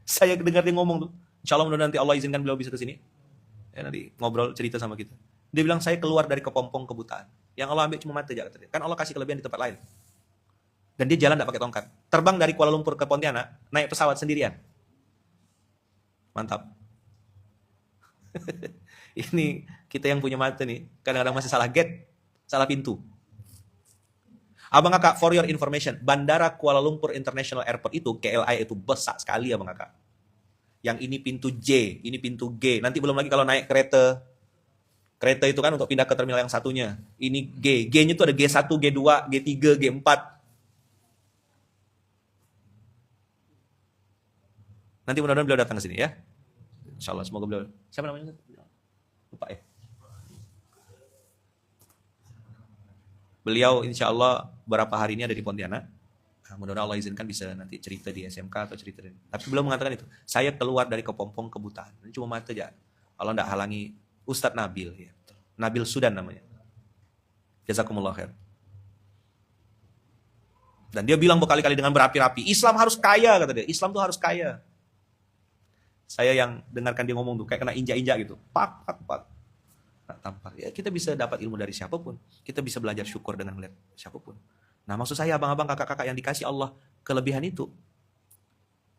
Saya dengar dia ngomong tuh. Insya Allah mudah nanti Allah izinkan beliau bisa ke sini. Ya, nanti ngobrol cerita sama kita. Dia bilang saya keluar dari kepompong kebutaan. Yang Allah ambil cuma mata aja kata dia. Kan Allah kasih kelebihan di tempat lain. Dan dia jalan tidak pakai tongkat. Terbang dari Kuala Lumpur ke Pontianak, naik pesawat sendirian. Mantap. Ini kita yang punya mata nih, kadang-kadang masih salah gate, salah pintu. Abang kakak, for your information, Bandara Kuala Lumpur International Airport itu, KLIA itu besar sekali abang kakak. Yang ini pintu J, ini pintu G. Nanti belum lagi kalau naik kereta Kereta itu kan untuk pindah ke terminal yang satunya. Ini G. G-nya itu ada G1, G2, G3, G4. Nanti mudah-mudahan beliau datang ke sini ya. Insya Allah, semoga beliau. Siapa namanya? Lupa ya. Beliau insya Allah beberapa hari ini ada di Pontianak. Nah, mudah-mudahan Allah izinkan bisa nanti cerita di SMK atau cerita di... Tapi beliau mengatakan itu. Saya keluar dari kepompong kebutaan. Ini cuma mata aja. Allah tidak halangi Ustadz Nabil. Ya. Nabil Sudan namanya. Jazakumullah khair. Dan dia bilang berkali-kali dengan berapi-api, Islam harus kaya, kata dia. Islam tuh harus kaya. Saya yang dengarkan dia ngomong tuh, kayak kena injak-injak gitu. Pak. Nah, tampar. Ya, kita bisa dapat ilmu dari siapapun. Kita bisa belajar syukur dengan melihat siapapun. Nah, maksud saya abang-abang, kakak-kakak yang dikasih Allah kelebihan itu.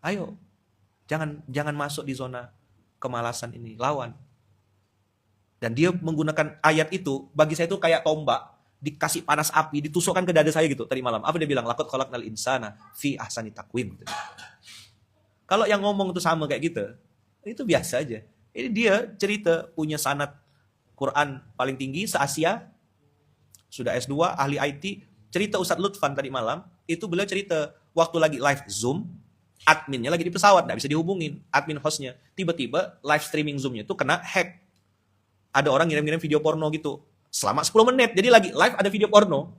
Ayo. Jangan masuk di zona kemalasan ini. Lawan. Dan dia menggunakan ayat itu, bagi saya itu kayak tombak, dikasih panas api, ditusukkan ke dada saya gitu tadi malam. Apa dia bilang? Laqad khalaqnal insana fi ahsani taqwim. Gitu. Kalau yang ngomong itu sama kayak gitu, itu biasa aja. Ini dia cerita punya sanad Quran paling tinggi se-Asia, sudah S2, ahli IT. Cerita Ustadz Lutfan tadi malam, itu beliau cerita waktu lagi live Zoom, adminnya lagi di pesawat, nggak bisa dihubungin, admin hostnya. Tiba-tiba live streaming Zoom-nya itu kena hack. Ada orang ngirim-ngirim video porno gitu. Selama 10 menit. Jadi lagi live ada video porno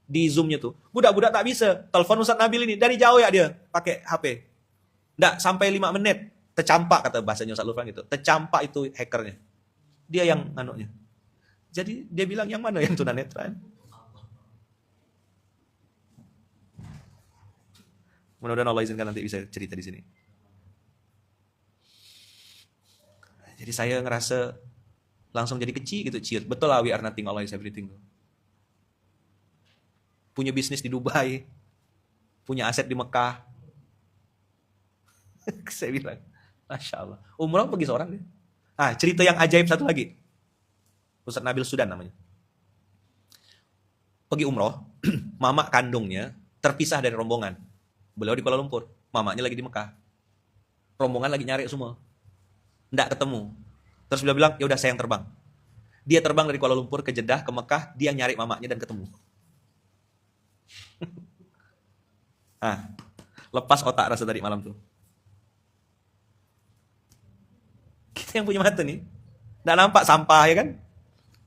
di Zoom-nya tuh. Budak-budak tak bisa. Telepon Ustadz Nabil ini. Dari jauh ya dia pakai HP. Nggak sampai 5 menit. Tercampak kata bahasanya Ustadz Lutfan gitu. Tercampak itu hackernya. Dia yang nganunya. Jadi dia bilang yang mana yang tunanetra? Mudah-mudahan Allah izinkan nanti bisa cerita di sini. Jadi saya ngerasa langsung jadi kecil gitu, ciut. Betul lah, we are nothing, Allah is everything. Punya bisnis di Dubai, punya aset di Mekah. Saya bilang, Masya Allah. Umroh pergi seorang deh. Cerita yang ajaib satu lagi. Ustadz Nabil Sudan namanya. Pergi umroh, mama kandungnya terpisah dari rombongan. Beliau di Kuala Lumpur, mamanya lagi di Mekah. Rombongan lagi nyari semua. Nggak ketemu. Terus beliau bilang, ya udah saya yang terbang. Dia terbang dari Kuala Lumpur ke Jeddah, ke Mekah, dia nyari mamanya dan ketemu. Lepas otak rasa tadi malam tuh. Kita yang punya mata nih, nggak nampak sampah ya kan?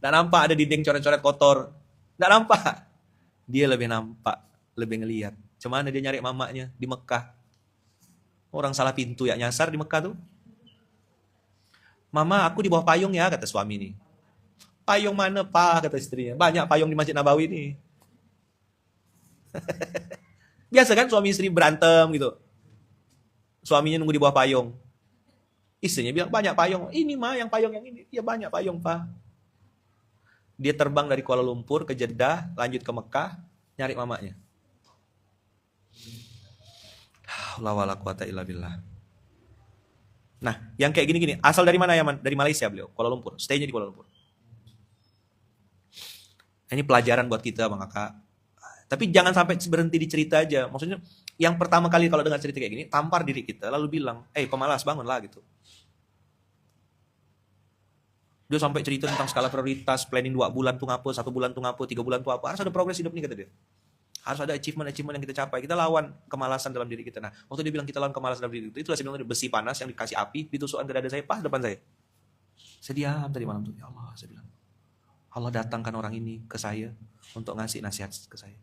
Nggak nampak ada dinding coret-coret kotor. Nggak nampak. Dia lebih nampak, lebih ngelihat. Cuman dia nyari mamanya di Mekah. Orang salah pintu ya nyasar di Mekah tuh. Mama, aku di bawah payung ya, kata suami ini. Payung mana, Pak, kata istrinya. Banyak payung di Masjid Nabawi ini. Biasa kan suami istri berantem gitu. Suaminya nunggu di bawah payung. Istrinya bilang, banyak payung. Ini mah yang payung yang ini. Ya banyak payung, Pak. Dia terbang dari Kuala Lumpur ke Jeddah, lanjut ke Mekah, nyari mamanya. La wala quwata illa billah. Nah, yang kayak gini-gini, asal dari mana ya, Man? Dari Malaysia beliau, Kuala Lumpur. Stay-nya di Kuala Lumpur. Ini pelajaran buat kita, Bang Kakak. Tapi jangan sampai berhenti di cerita aja. Maksudnya, yang pertama kali kalau dengar cerita kayak gini, tampar diri kita, lalu bilang, pemalas, bangunlah gitu. Dia sampai cerita tentang skala prioritas, planning 2 bulan tuh ngapa, 1 bulan tuh ngapa, 3 bulan tuh apa. Harus ada progres hidup nih, kata dia. Harus ada achievement yang kita capai. Kita lawan kemalasan dalam diri kita. Nah, waktu dia bilang kita lawan kemalasan dalam diri kita, itulah saya bilang besi panas yang dikasih api, ditusukkan ke dada saya, pas depan saya. Saya diam tadi malam tuh. Ya Allah, saya bilang. Allah datangkan orang ini ke saya untuk ngasih nasihat ke saya.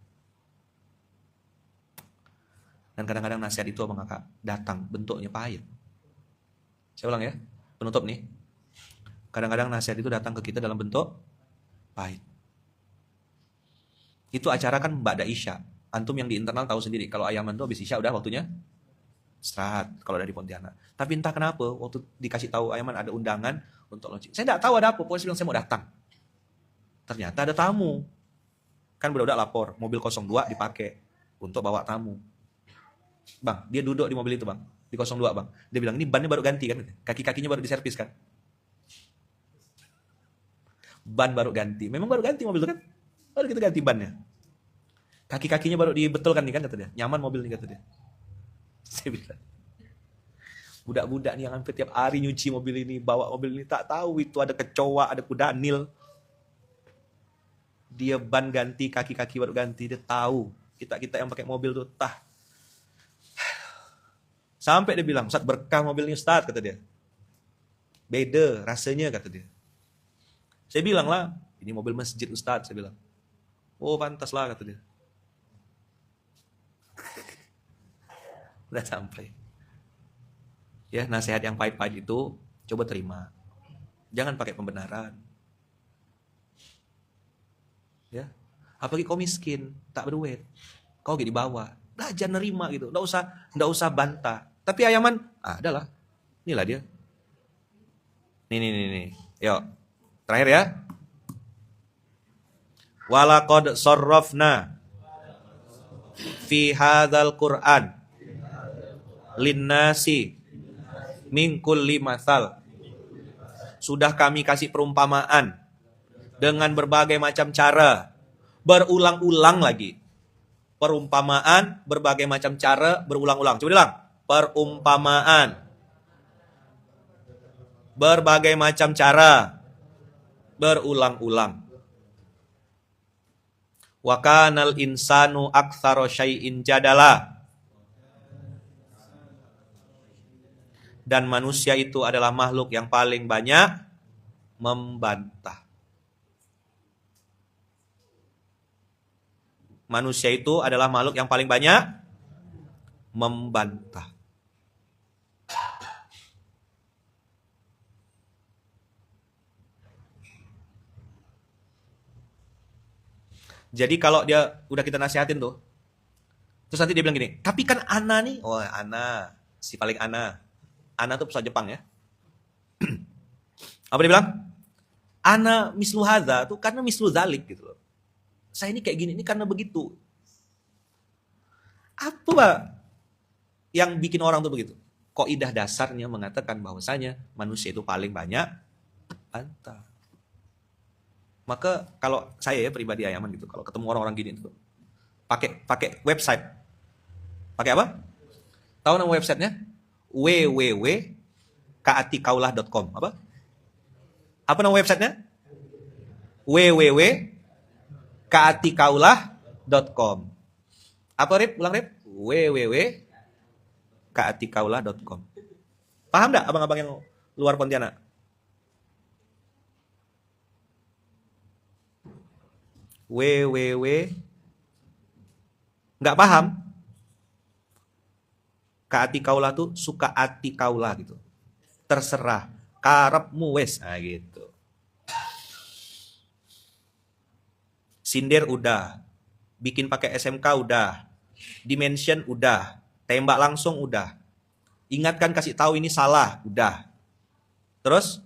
Dan kadang-kadang nasihat itu, Abang Kakak, datang bentuknya pahit. Saya ulang ya, penutup nih. Kadang-kadang nasihat itu datang ke kita dalam bentuk pahit. Itu acara kan Ba'da Isya. Antum yang di internal tahu sendiri. Kalau Ayaman tuh habis Isya udah waktunya istirahat kalau dari Pontianak. Tapi entah kenapa waktu dikasih tahu Ayaman ada undangan untuk launching. Saya enggak tahu ada apa. Pokoknya saya bilang saya mau datang. Ternyata ada tamu. Kan budak-budak lapor. Mobil 02 dipakai untuk bawa tamu. Bang, dia duduk di mobil itu, Bang. Di 02, Bang. Dia bilang, ini bannya baru ganti kan. Kaki-kakinya baru diservis kan. Ban baru ganti. Memang baru ganti mobil itu kan. Baru kita ganti bannya. Kaki-kakinya baru dibetulkan nih kan, kata dia. Nyaman mobil nih, kata dia. Saya bilang. Budak-budak nih yang hampir tiap hari nyuci mobil ini, bawa mobil ini, tak tahu itu ada kecoa, ada kudanil. Dia ban ganti, kaki-kaki baru ganti, dia tahu. Kita yang pakai mobil tuh, sampai dia bilang, Ustaz berkah mobilnya Ustaz, kata dia. Beda rasanya, kata dia. Saya bilang lah, ini mobil masjid Ustaz, saya bilang. Oh pantas lah, kata dia. Udah sampai. Ya, nasihat yang pahit-pahit itu coba terima. Jangan pakai pembenaran. Ya. Apalagi kau miskin, tak berduit. Kau di bawah. Belajar nerima gitu. Enggak usah bantah. Tapi Ayaman, adalah. Inilah dia. Nih. Yuk. Terakhir ya. Walaqad sarrafna fi hadzal Qur'an linnasi min kulli matsal. Sudah kami kasih perumpamaan dengan berbagai macam cara, berulang-ulang lagi. Perumpamaan berbagai macam cara berulang-ulang. Coba bilang, perumpamaan berbagai macam cara berulang-ulang. Wa kanal insanu aktsara syai'in jadala. Dan manusia itu adalah makhluk yang paling banyak membantah. Manusia itu adalah makhluk yang paling banyak membantah. Jadi kalau dia udah kita nasihatin tuh, terus nanti dia bilang gini, tapi kan Ana nih, oh Ana, si paling Ana tuh pesawat Jepang ya. Apa dia bilang? Ana mislu hadza tuh karena mislu zalik gitu loh. Saya ini kayak gini, ini karena begitu. Apa yang bikin orang tuh begitu? Kaidah dasarnya mengatakan bahwasanya manusia itu paling banyak bantah. Maka kalau saya ya pribadi Ayaman gitu, kalau ketemu orang-orang gini tuh, pakai website. Pakai apa? Tahu nama websitenya? www.kaatikaulah.com. Apa nama websitenya? www.kaatikaulah.com. Apa Rip? Ulang Rip? www.kaatikaulah.com. Paham enggak abang-abang yang luar Pontianak? Nggak paham? Kaati kaulah tuh suka ati kaulah gitu. Terserah, karepmu wes, nah gitu. Sindir udah, bikin pakai SMK udah, dimension udah, tembak langsung udah, ingatkan kasih tahu ini salah udah. Terus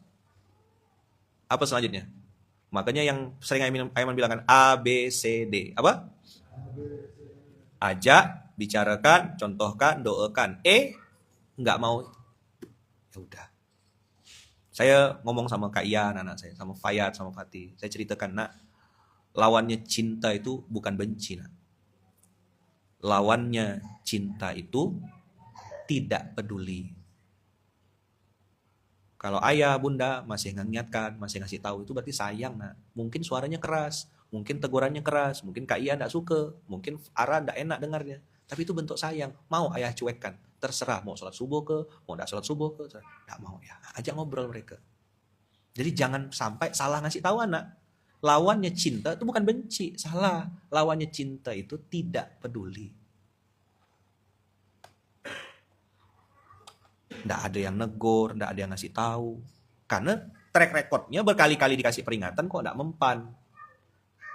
apa selanjutnya? Makanya yang sering Aiman bilang kan A, B, C, D. Apa? Ajak, bicarakan, contohkan, doakan. Nggak mau. Ya udah. Saya ngomong sama Kak Ian, anak saya, sama Fayat, sama Fatih. Saya ceritakan, nak, lawannya cinta itu bukan benci, nak. Lawannya cinta itu tidak peduli. Kalau ayah, bunda masih mengingatkan, masih ngasih tahu, itu berarti sayang, nak. Mungkin suaranya keras, mungkin tegurannya keras, mungkin Kak Iya enggak suka, mungkin Ara enggak enak dengarnya. Tapi itu bentuk sayang. Mau ayah cuekkan, terserah mau sholat subuh ke, mau enggak sholat subuh ke, enggak mau ya. Ajak ngobrol mereka. Jadi jangan sampai salah ngasih tahu anak. Lawannya cinta itu bukan benci, salah. Lawannya cinta itu tidak peduli. Nggak ada yang negur, nggak ada yang ngasih tahu. Karena track recordnya berkali-kali dikasih peringatan kok nggak mempan.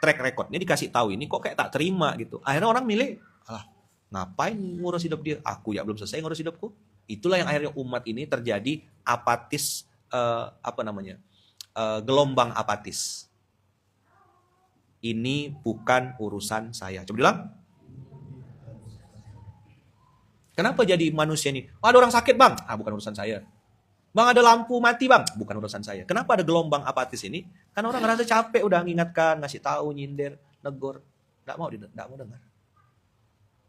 Track recordnya dikasih tahu ini kok kayak tak terima gitu. Akhirnya orang milih, alah ngapain ngurus hidup dia? Aku ya belum selesai ngurus hidupku. Itulah yang akhirnya umat ini terjadi apatis, gelombang apatis. Ini bukan urusan saya. Coba bilang. Kenapa jadi manusia ini? Ada orang sakit bang, bukan urusan saya. Bang ada lampu mati bang, bukan urusan saya. Kenapa ada gelombang apatis ini? Karena orang ngerasa capek udah ngingatkan, ngasih tahu, nyindir, negor, nggak mau dengar.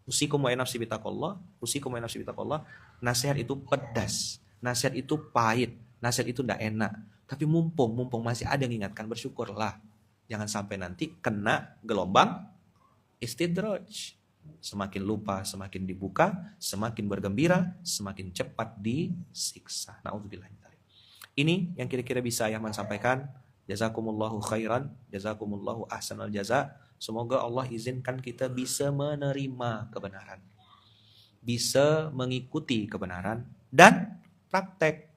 Usikum wa nafsi bitaqallah, nasihat itu pedas. Nasihat itu pahit, nasihat itu tidak enak. Tapi mumpung masih ada yang ingatkan, bersyukurlah. Jangan sampai nanti kena gelombang istidraj. Semakin lupa, semakin dibuka, semakin bergembira, semakin cepat disiksa. Na'udzubillah. Ini yang kira-kira bisa Yaman sampaikan. Jazakumullahu khairan, jazakumullahu ahsanal jaza. Semoga Allah izinkan kita bisa menerima kebenaran, bisa mengikuti kebenaran, dan praktek,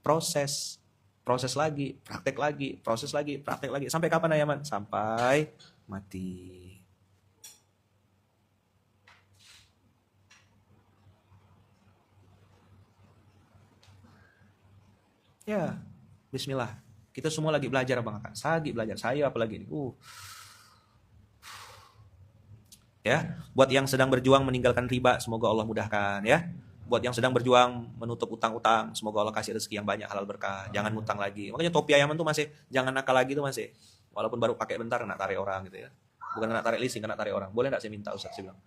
proses lagi, praktek lagi, proses lagi, praktek lagi. Sampai kapan Yaman? Sampai mati. Ya, bismillah. Kita semua lagi belajar Abang Kakak. Saya lagi belajar, saya apalagi ini. Ya, buat yang sedang berjuang meninggalkan riba, semoga Allah mudahkan ya. Buat yang sedang berjuang menutup utang-utang, semoga Allah kasih rezeki yang banyak, halal berkah. Jangan utang lagi. Makanya topi Yaman tuh masih jangan nakal lagi tuh masih. Walaupun baru pakai bentar kena tarik orang gitu ya. Bukan kena tarik leasing, kena tarik orang. Boleh enggak saya minta Ustaz, saya bilang.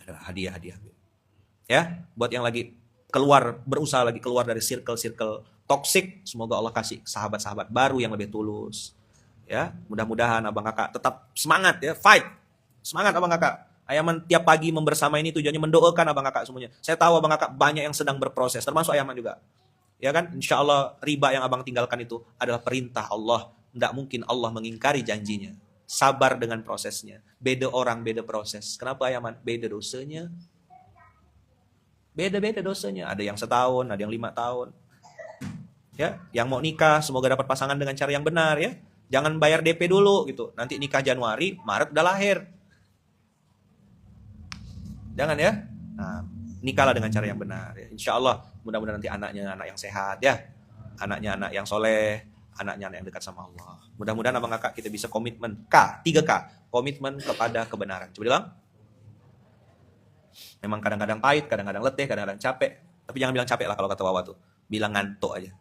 Ada hadiah. Ya, buat yang lagi berusaha lagi keluar dari circle toksik, semoga Allah kasih sahabat-sahabat baru yang lebih tulus. Ya, mudah-mudahan Abang Kakak tetap semangat ya, fight. Semangat Abang Kakak. Ayaman tiap pagi membersama ini tujuannya mendoakan Abang Kakak semuanya. Saya tahu Abang Kakak banyak yang sedang berproses, termasuk Ayaman juga. Ya kan? Insya Allah riba yang Abang tinggalkan itu adalah perintah Allah. Tidak mungkin Allah mengingkari janjinya. Sabar dengan prosesnya. Beda orang, beda proses. Kenapa Ayaman? Beda dosanya. Beda-beda dosanya. Ada yang setahun, ada yang 5 tahun. Ya, yang mau nikah semoga dapat pasangan dengan cara yang benar ya. Jangan bayar DP dulu gitu. Nanti nikah Januari, Maret udah lahir. Jangan ya. Nah, nikahlah dengan cara yang benar ya. Insya Allah mudah-mudahan nanti anaknya anak yang sehat ya. Anaknya anak yang soleh, anaknya anak yang dekat sama Allah. Mudah-mudahan Abang Kakak kita bisa komitmen 3K. Komitmen kepada kebenaran. Coba bilang. Memang kadang-kadang pahit, kadang-kadang letih, kadang-kadang capek. Tapi jangan bilang capek lah kalau kata Wawa tuh. Bilang ngantuk aja.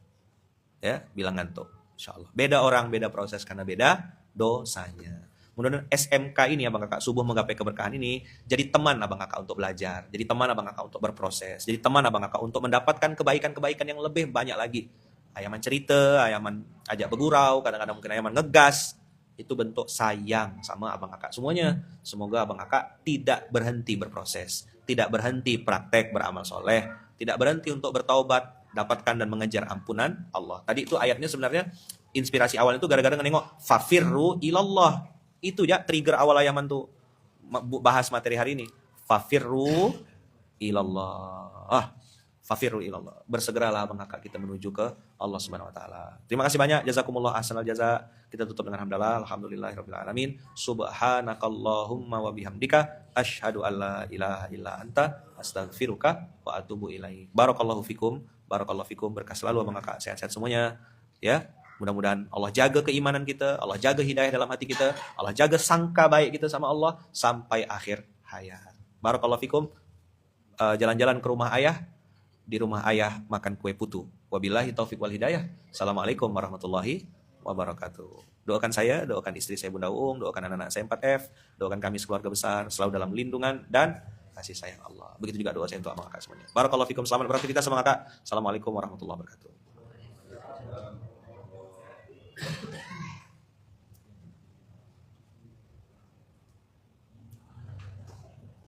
Ya, bilang ngantuk. Insya Allah. Beda orang, beda proses karena beda dosanya. Mudah-mudahan SMK ini Abang Kakak, Subuh Menggapai Keberkahan ini jadi teman Abang Kakak untuk belajar, jadi teman Abang Kakak untuk berproses, jadi teman Abang Kakak untuk mendapatkan kebaikan-kebaikan yang lebih banyak lagi. Ayaman cerita, Ayaman ajak bergurau, kadang-kadang mungkin Ayaman ngegas. Itu bentuk sayang sama Abang Kakak semuanya. Semoga Abang Kakak tidak berhenti berproses, tidak berhenti praktek beramal soleh, tidak berhenti untuk bertaubat, dapatkan dan mengejar ampunan Allah. Tadi itu ayatnya sebenarnya inspirasi awal itu gara-gara nengok fafirru ilallah. Itu ya trigger awal Ayaman tuh bahas materi hari ini. Fafirru ilallah. Fafirru ilallah. Bersegeralah Abang Kakak kita menuju ke Allah Subhanahu wa taala. Terima kasih banyak. Jazakumullah ahsanal jaza. Kita tutup dengan hamdalah. Alhamdulillahirabbil alamin. Subhanakallahumma wa bihamdika asyhadu alla ilaha illa anta astaghfiruka wa atubu ilaik. Barakallahu fikum. Barakallahu fikum. Berkah selalu Abang Kakak. Sehat-sehat semuanya. Ya. Mudah-mudahan Allah jaga keimanan kita, Allah jaga hidayah dalam hati kita, Allah jaga sangka baik kita sama Allah sampai akhir hayat. Barakallahu fikum. Jalan-jalan ke rumah ayah, di rumah ayah makan kue putu. Wabillahi taufiq wal hidayah. Assalamualaikum warahmatullahi wabarakatuh. Doakan saya, doakan istri saya Bunda Uung, doakan anak-anak saya 4F, doakan kami sekeluarga besar selalu dalam lindungan dan kasih sayang Allah. Begitu juga doa saya untuk Abang Kakak semuanya. Barakallahu fikum. Selamat beraktivitas Abang Kakak. Assalamualaikum warahmatullahi wabarakatuh.